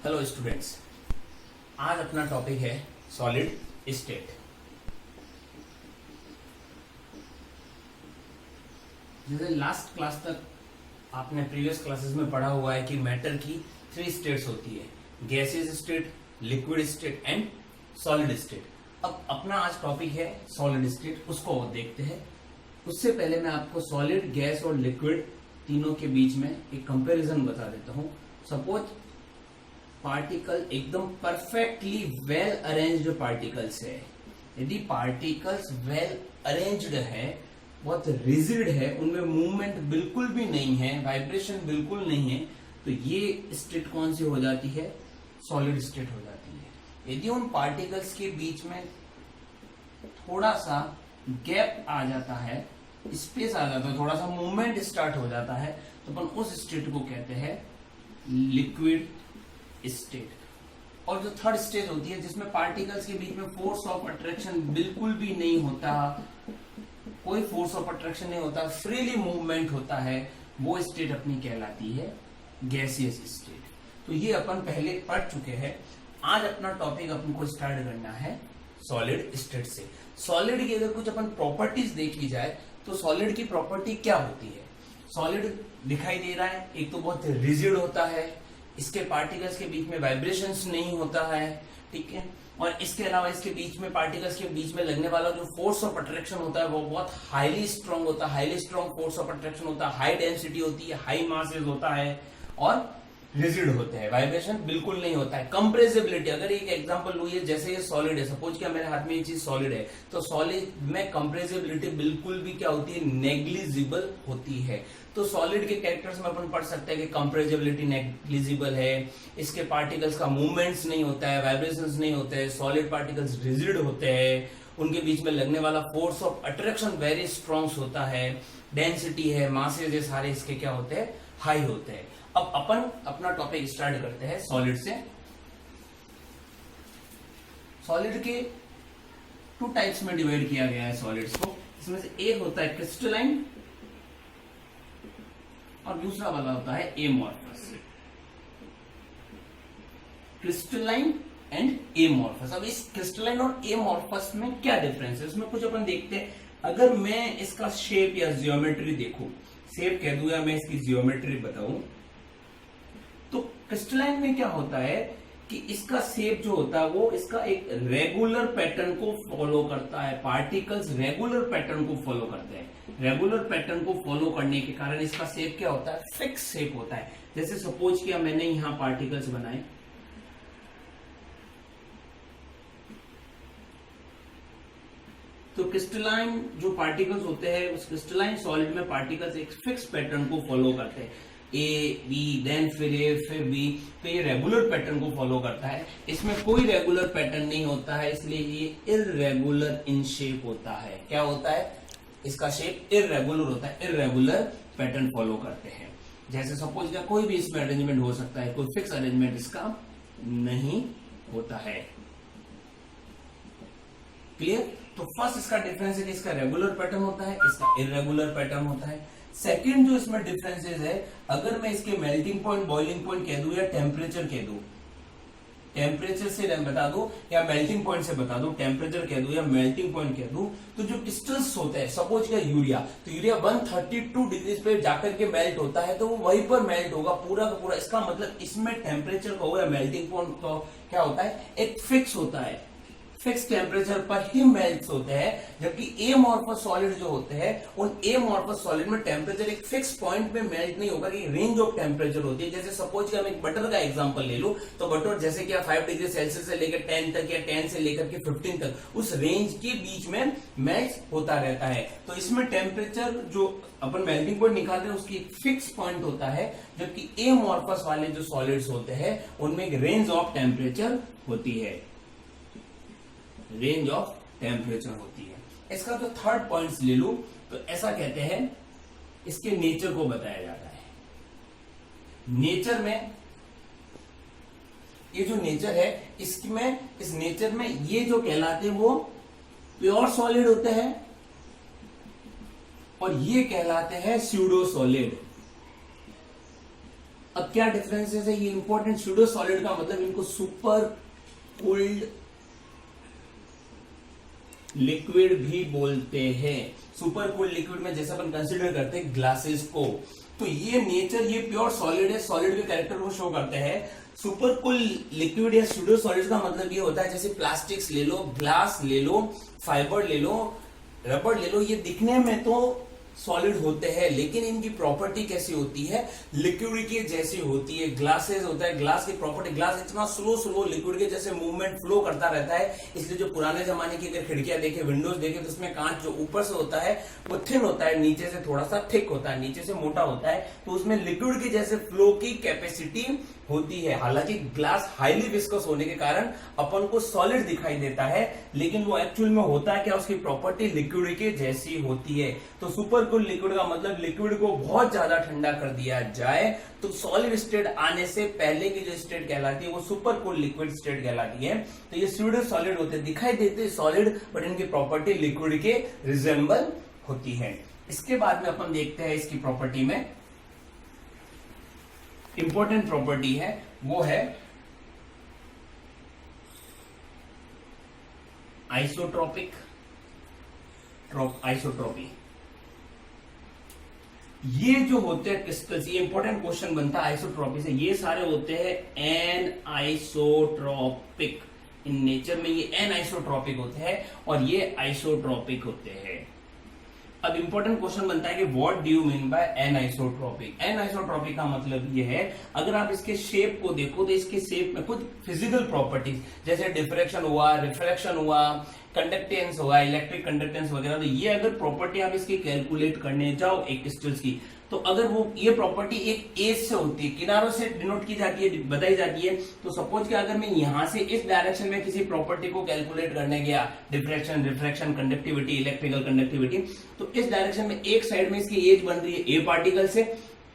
Hello students, आज अपना topic है सॉलिड स्टेट। जैसे लास्ट क्लास तक आपने प्रीवियस क्लासेस में पढ़ा हुआ है कि मैटर की 3 स्टेट्स होती है, gaseous state, liquid state and solid state. अब अपना आज टॉपिक है सॉलिड स्टेट, उसको देखते हैं। उससे पहले मैं आपको सॉलिड, गैस और लिक्विड तीनों के बीच में एक कंपैरिजन बता देता हूं। सपोज पार्टिकल एकदम परफेक्टली वेल अरेंज्ड पार्टिकल्स है। यदि पार्टिकल्स वेल अरेंज्ड है, बहुत रिजिड है, उनमें मूवमेंट बिल्कुल भी नहीं है, वाइब्रेशन बिल्कुल नहीं है, तो ये स्टेट कौन सी हो जाती है? सॉलिड स्टेट हो जाती है। यदि उन पार्टिकल्स के बीच में थोड़ा सा गैप आ जाता है, स्पेस आ जाता है, थोड़ा सा मूवमेंट स्टार्ट हो जाता है, तो अपन उस स्टेट को कहते हैं लिक्विड स्टेट। और जो थर्ड स्टेज होती है जिसमें पार्टिकल्स के बीच में फोर्स ऑफ अट्रैक्शन बिल्कुल भी नहीं होता, कोई फोर्स ऑफ अट्रैक्शन नहीं होता, फ्रीली मूवमेंट होता है, वो स्टेट अपनी कहलाती है गैसियस स्टेट। तो ये अपन पहले पढ़ चुके हैं। आज अपना टॉपिक अपन को स्टार्ट करना है सॉलिड स्टेट से। सॉलिड की अगर कुछ अपन प्रॉपर्टीज देखी जाए तो सॉलिड की प्रॉपर्टी क्या होती है? सॉलिड दिखाई दे रहा है, एक तो बहुत रिजिड होता है, इसके पार्टिकल्स के बीच में वाइब्रेशंस नहीं होता है, ठीक है, और इसके अलावा इसके बीच में पार्टिकल्स के बीच में लगने वाला जो फोर्स ऑफ अट्रैक्शन होता है वो बहुत हाईली स्ट्रांग होता है, highly strong force of attraction होता है, हाई डेंसिटी होती है, हाई मासेस होता है और रिजिड होते हैं, वाइब्रेशन बिल्कुल नहीं होता है। कंप्रेसिबिलिटी, अगर एक एग्जांपल लूँ, जैसे ये सॉलिड है, सपोज क्या मेरे हाथ में ये चीज सॉलिड है, तो सॉलिड में कंप्रेसिबिलिटी बिल्कुल भी क्या होती है? नेग्लिजिबल होती है। तो सॉलिड के कैरेक्टर्स में अपन पढ़ सकते हैं कि कंप्रेसिबिलिटी नेग्लिजिबल है, इसके पार्टिकल्स का मूवमेंट्स नहीं होता है, वाइब्रेशंस नहीं होते हैं, सॉलिड पार्टिकल्स रिजिड होते हैं, उनके बीच में लगने वाला force of attraction very strong होता है, डेंसिटी है, मासेज है, सारे इसके क्या होते हैं? हाई होते हैं। अब अपन अपना टॉपिक स्टार्ट करते हैं सॉलिड से। सॉलिड के 2 टाइप्स में डिवाइड किया गया है सॉलिड्स को। इसमें से एक होता है क्रिस्टलाइन और दूसरा वाला होता है एमॉर्फस। Crystalline and amorphous. अब इस क्रिस्टलाइन और एमॉर्फस में क्या डिफरेंस है, उसमें कुछ अपन देखते हैं। अगर मैं इसका शेप या जियोमेट्री देखूं, शेप कह दूं या मैं इसकी जियोमेट्री बताऊं, तो क्रिस्टलाइन में क्या होता है कि इसका शेप जो होता है वो इसका एक रेगुलर पैटर्न को फॉलो करता है। पार्टिकल्स रेगुलर पैटर्न को फॉलो करते हैं। रेगुलर पैटर्न को फॉलो करने के कारण इसका शेप क्या होता है? फिक्स शेप होता है। जैसे सपोज किया मैंने यहां पार्टिकल्स बनाए, तो क्रिस्टलाइन जो पार्टिकल्स होते हैं उस क्रिस्टलाइन सॉलिड में पार्टिकल्स एक फिक्स पैटर्न को फॉलो करते हैं, ए बी देन फिर ए फिर बी, तो ये रेगुलर पैटर्न को फॉलो करता है। इसमें कोई रेगुलर पैटर्न नहीं होता है, इसलिए ये इररेगुलर इन शेप होता है। क्या होता है? इसका शेप इररेगुलर होता है, इररेगुलर पैटर्न फॉलो करते हैं। जैसे सपोज का कोई भी इसमें अरेंजमेंट हो सकता है, कोई फिक्स अरेंजमेंट इसका नहीं होता है। क्लियर? तो फर्स्ट इसका डिफरेंस है कि इसका रेगुलर पैटर्न होता है, इसका इररेगुलर पैटर्न होता है। सेकंड जो इसमें डिफरेंसेस है, अगर मैं इसके मेल्टिंग पॉइंट, बॉइलिंग पॉइंट कह दूं या टेम्परेचर कह दूं, टेम्परेचर से बता दूं या मेल्टिंग पॉइंट से बता दूं, टेम्परेचर कह दूं या मेल्टिंग पॉइंट कह दूं, तो जो क्रिस्टल्स होते हैं, सपोज क्या यूरिया, तो यूरिया 132 डिग्री पे जाकर के मेल्ट होता है, तो वो वहीं पर मेल्ट होगा पूरा का पूरा। इसका मतलब इसमें टेम्परेचर का हो या मेल्टिंग पॉइंट का क्या होता है? एक फिक्स होता है, फिक्स टेम्परेचर पर ही मेल्ट होते हैं। जबकि एमॉर्फस सॉलिड जो होते हैं, उन एमॉर्फस सॉलिड में टेम्परेचर एक फिक्स पॉइंट पे मेल्ट नहीं होगा, कि रेंज ऑफ टेम्परेचर होती है। जैसे सपोज कि हम एक बटर का एग्जांपल ले लो, तो बटर जैसे कि 5 डिग्री सेल्सियस से लेकर 10 तक या 10 से लेकर के 15 तक, उस रेंज के बीच में मेल्ट होता रहता है। तो इसमें टेम्परेचर जो अपन मेल्टिंग पॉइंट निकालते हैं उसकी एक फिक्स पॉइंट होता है, जबकि एमॉर्फस वाले जो सॉलिड्स होते हैं उनमें एक रेंज ऑफ टेम्परेचर होती है, रेंज ऑफ टेम्परेचर होती है। इसका जो थर्ड पॉइंट्स ले लूं तो ऐसा कहते हैं, इसके नेचर को बताया जाता है। नेचर में ये जो नेचर है, इसमें इस नेचर में ये जो कहलाते हैं वो प्योर सॉलिड होते हैं और ये कहलाते हैं स्यूडो सॉलिड। अब अब क्या डिफरेंसेस है, ये इंपॉर्टेंट, स्यूडो सॉलिड का मतलब इनको सुपर कूल्ड लिक्विड भी बोलते हैं। सुपर कूल्ड लिक्विड में जैसे अपन कंसिडर करते हैं ग्लासेस को, तो ये नेचर, ये प्योर सॉलिड है, सॉलिड के कैरेक्टर को शो करते हैं। सुपर कूल लिक्विड या स्यूडो सॉलिड का मतलब ये होता है जैसे प्लास्टिक्स ले लो, ग्लास ले लो, फाइबर ले लो, रबर ले लो, ये दिखने में तो सॉलिड होते हैं लेकिन इनकी प्रॉपर्टी कैसी होती है, लिक्विड के जैसी होती है। ग्लासेस होता है, ग्लास की प्रॉपर्टी, ग्लास इतना स्लो लिक्विड के जैसे मूवमेंट फ्लो करता रहता है, इसलिए जो पुराने जमाने की अगर खिड़कियां देखे, विंडोज देखे, तो उसमें कांच जो ऊपर से होता है वो थिन होता है, नीचे से थोड़ा सा थिक होता है, नीचे से मोटा होता है, तो उसमें लिक्विड के जैसे फ्लो की कैपेसिटी होती है। हालांकि ग्लास हाईली विस्कस होने के कारण अपन को सॉलिड दिखाई देता है, लेकिन वो एक्चुअल में होता है क्या, उसकी प्रॉपर्टी लिक्विड के जैसी होती है। तो सुपर कूल लिक्विड का मतलब लिक्विड को बहुत ज्यादा ठंडा कर दिया जाए तो सॉलिड स्टेट आने से पहले की जो स्टेट कहलाती है वो सुपर कूल लिक्विड स्टेट कहलाती है। तो ये स्यूडो सॉलिड होते, दिखाई देते सॉलिड, बट इनकी प्रॉपर्टी लिक्विड के रिजेंबल होती है। इसके बाद में अपन देखते हैं इसकी प्रॉपर्टी में इंपॉर्टेंट प्रॉपर्टी है, वो है आइसोट्रोपिक, आइसोट्रोपी। ये जो होते हैं क्रिस्टल्स, ये इंपॉर्टेंट क्वेश्चन बनता है आइसोट्रोपी से, ये सारे होते हैं एन आइसोट्रोपिक इन नेचर में, ये एन आइसोट्रोपिक होते हैं और ये आइसोट्रोपिक होते हैं। अब इंपॉर्टेंट क्वेश्चन बनता है कि what do you mean by anisotropic. Anisotropic का मतलब ये है, अगर आप इसके शेप को देखो तो इसके शेप में कुछ फिजिकल प्रॉपर्टीज जैसे डिफ्रैक्शन हुआ, रिफ्रैक्शन हुआ, कंडक्टेंस हुआ, इलेक्ट्रिक कंडक्टेंस वगैरह, तो ये अगर प्रॉपर्टी आप इसकी कैलकुलेट करने जाओ एक क्रिस्टल्स की, तो अगर वो ये प्रॉपर्टी एक एज से होती है, किनारों से डिनोट की जाती है, बताई जाती है, तो सपोज कि अगर मैं यहां से इस डायरेक्शन में किसी प्रॉपर्टी को कैलकुलेट करने गया, diffraction, refraction, conductivity, electrical conductivity, तो इस डायरेक्शन में एक साइड में इसकी एज बन रही है ए पार्टिकल से,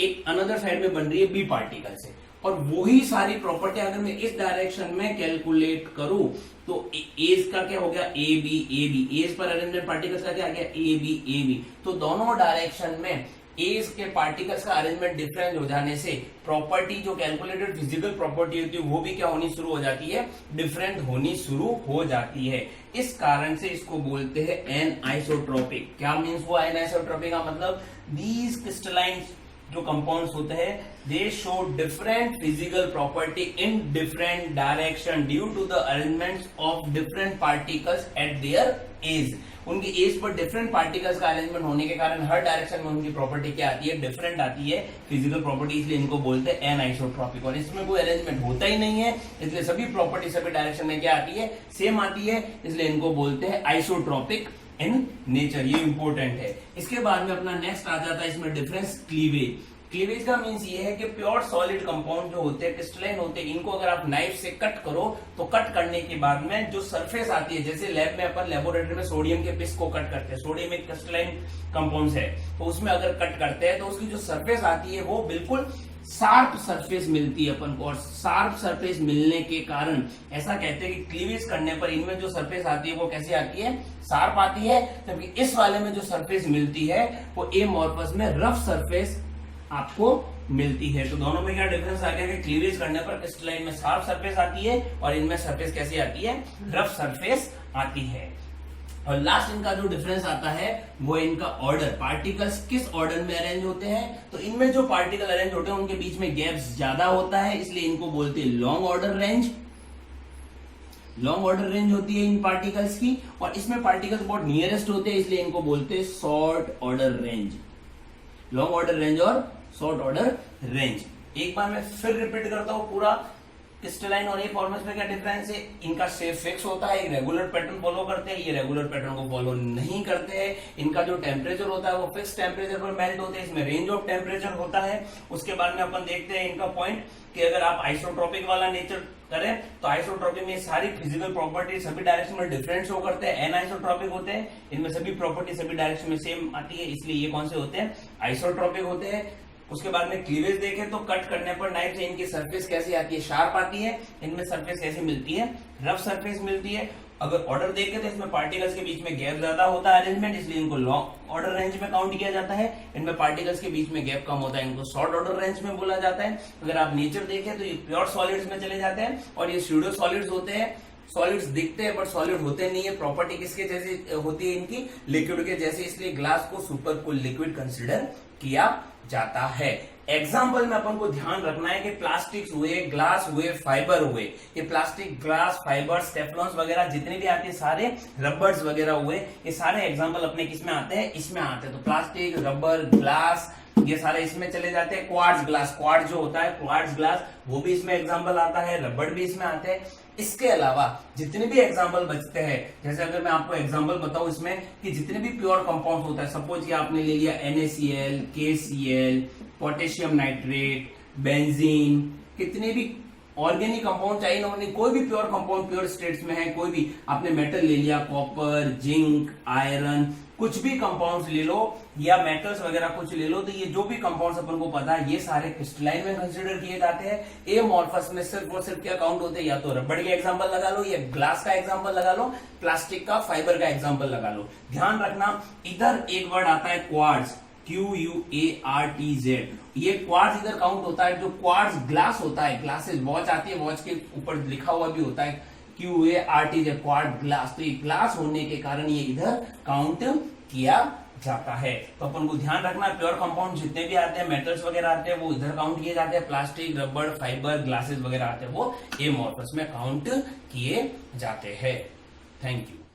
एक अनदर साइड में बन रही है बी पार्टिकल से, और वही सारी प्रॉपर्टी अगर मैं इस डायरेक्शन में कैलकुलेट करूं तो एज का क्या हो गया, ए बी, एज पर अरेंजमेंट पार्टिकल्स का क्या आ गया, ए बी, तो दोनों डायरेक्शन में एज के पार्टिकल्स का अरेंजमेंट डिफरेंट हो जाने से प्रॉपर्टी जो कैलकुलेटेड फिजिकल प्रॉपर्टी होती है वो भी क्या होनी शुरू हो जाती है, डिफरेंट होनी शुरू हो जाती है। इस कारण से इसको बोलते हैं एन आइसोट्रोपिक। क्या मीन्स हुआ एन आइसोट्रोपिक का मतलब, दीज क्रिस्टलाइन जो कंपाउंड्स होते हैं they show different physical property in different direction due to the arrangements of different particles at their edge. उनकी एज पर डिफरेंट पार्टिकल्स का अरेंजमेंट होने के कारण हर डायरेक्शन में उनकी प्रॉपर्टी क्या आती है, डिफरेंट आती है फिजिकल प्रॉपर्टी, इसलिए इनको बोलते हैं एन आइसोट्रोपिक। और इसमें कोई अरेंजमेंट होता ही नहीं है, इसलिए सभी प्रॉपर्टी सभी डायरेक्शन में क्या आती है, सेम आती है, इसलिए इनको बोलते हैं आइसोट्रोपिक इन नेचर। ये इंपॉर्टेंट है। इसके बाद में अपना नेक्स्ट आ जाता है इसमें डिफरेंस क्लीवेज। क्लीवेज का मीन्स ये है कि प्योर सॉलिड कंपाउंड जो होते हैं, क्रिस्टलाइन होते हैं, इनको अगर आप नाइफ से कट करो तो कट करने के बाद में जो सरफेस आती है, जैसे लैब में अपन लेबोरेटरी में सोडियम के पिस को कट करते हैं, सोडियम एक क्रिस्टलाइन कंपाउंड है, तो उसमें अगर कट करते हैं तो उसकी जो सरफेस आती है वो बिल्कुल शार्प सरफेस मिलती है अपन को, और शार्प सरफेस मिलने के कारण ऐसा कहते हैं कि क्लीवेज करने पर इनमें जो सरफेस आती है वो कैसी आती है, शार्प आती है, जबकि इस वाले में जो सरफेस मिलती है वो एमॉर्फस में रफ सरफेस आपको मिलती है। तो दोनों में क्या डिफरेंस आ गया कि क्लीवेज करने पर क्रिस्टलाइन में शार्प सरफेस आती है और इनमें सरफेस कैसी आती है, रफ सरफेस आती है। और लास्ट इनका जो डिफरेंस आता है वो इनका ऑर्डर, पार्टिकल्स किस ऑर्डर में अरेंज होते हैं। तो इनमें जो पार्टिकल अरेंज होते हैं उनके बीच में गैप्स ज्यादा होता है, इसलिए इनको बोलते हैं long order range. Long order range होती है इन पार्टिकल्स की, और इसमें पार्टिकल्स बहुत नियरेस्ट होते हैं, इसलिए इनको बोलते हैं short order range. Long order range और शॉर्ट ऑर्डर रेंज। एक बार मैं फिर रिपीट करता हूं पूरा, क्रिस्टलाइन और एफॉर्मस में क्या डिफरेंस है, इनका शेप फिक्स होता है, रेगुलर पैटर्न फॉलो करते हैं, ये रेगुलर पैटर्न को फॉलो नहीं करते हैं। इनका जो टेम्परेचर होता है वो फिक्स टेम्परेचर पर मेल्ट होते हैं, इसमें रेंज ऑफ टेम्परेचर होता है। उसके बाद में अपन देखते हैं इनका पॉइंट कि अगर आप आइसोट्रोपिक वाला नेचर करें तो आइसोट्रोपिक में सारी फिजिकल प्रॉपर्टी सभी डायरेक्शन में डिफरेंट शो करते हैं। एन आइसोट्रोपिक होते हैं, इनमें सभी प्रॉपर्टी सभी डायरेक्शन में सेम आती है, इसलिए ये कौन से होते हैं, आइसोट्रोपिक होते हैं। उसके बाद में क्लीवेज देखें तो कट करने पर नाइफ से इनकी सरफेस कैसी आती है, शार्प आती है, इनमें सरफेस कैसी मिलती है, रफ सरफेस मिलती है। अगर ऑर्डर देखे तो इसमें पार्टिकल्स के बीच में गैप ज्यादा होता है अरेंजमेंट, इसलिए इनको लॉन्ग ऑर्डर रेंज में काउंट किया जाता है। इनमें पार्टिकल्स के बीच में गैप कम होता है, इनको शॉर्ट ऑर्डर रेंज में बोला जाता है। अगर आप नेचर देखें तो ये प्योर सॉलिड्स में चले जाते हैं और ये स्यूडो सॉलिड्स होते हैं। सॉलिड्स दिखते हैं बट सॉलिड होते नहीं है, प्रॉपर्टी किसके जैसी होती है इनकी, लिक्विड के जैसे, इसलिए ग्लास को सुपर कूल लिक्विड कंसिडर किया जाता है। एग्जाम्पल में अपन को ध्यान रखना है कि प्लास्टिक्स हुए, ग्लास हुए, फाइबर हुए, ये प्लास्टिक, ग्लास, फाइबर, स्टेफलॉन्स वगैरह जितने भी आते हैं, सारे रबर्स वगैरह हुए, ये सारे एग्जाम्पल अपने किस में आते हैं, इसमें आते हैं। तो प्लास्टिक, रबर, ग्लास, ये सारे इसमें चले जाते हैं। क्वार्ट्ज ग्लास, क्वार्ट्ज जो होता है क्वार्ट्ज ग्लास, वो भी इसमें एग्जाम्पल आता है, रबड़ भी इसमें आते हैं। इसके अलावा जितने भी एग्जाम्पल बचते हैं, जैसे अगर मैं आपको एग्जाम्पल बताऊं इसमें कि जितने भी प्योर कंपाउंड होता है, सपोज ये आपने ले लिया NaCl, KCl, potassium nitrate, benzene, कितने भी ऑर्गेनिक कंपाउंड चाहिए ना, कोई भी प्योर कंपाउंड प्योर स्टेट्स में है, कोई भी आपने मेटल ले लिया, कॉपर, जिंक, आयरन, कुछ भी कंपाउंड्स ले लो या मेटल्स वगैरह कुछ ले लो, तो ये जो भी कंपाउंड्स अपन को पता है ये सारे क्रिस्टलाइन में कंसीडर किए जाते हैं। एमॉर्फस में सिर्फ और सिर्फ क्या काउंट होते हैं, या तो रबड़ के एग्जांपल लगा लो, या ग्लास का एग्जांपल लगा लो, प्लास्टिक का, फाइबर का एग्जांपल लगा लो। ध्यान रखना इधर एक वर्ड आता है क्वार्ट्ज, QUARTZ, ये क्वार्ट्ज इधर काउंट होता है। जो क्वार्ट्ज ग्लास होता है, ग्लासेस, वॉच आती है, वॉच के ऊपर लिखा हुआ भी होता है QUARTZ, क्वार्ट्ज ग्लास, तो ये ग्लास होने के कारण ये इधर काउंट किया जाता है। तो अपन को ध्यान रखना प्योर कंपाउंड जितने भी आते हैं, मेटल्स वगैरह आते हैं, वो इधर काउंट किए जाते हैं। प्लास्टिक, रबड़, फाइबर, ग्लासेस वगैरह आते हैं, वो एमॉर्फस में काउंट किए जाते हैं। Thank you.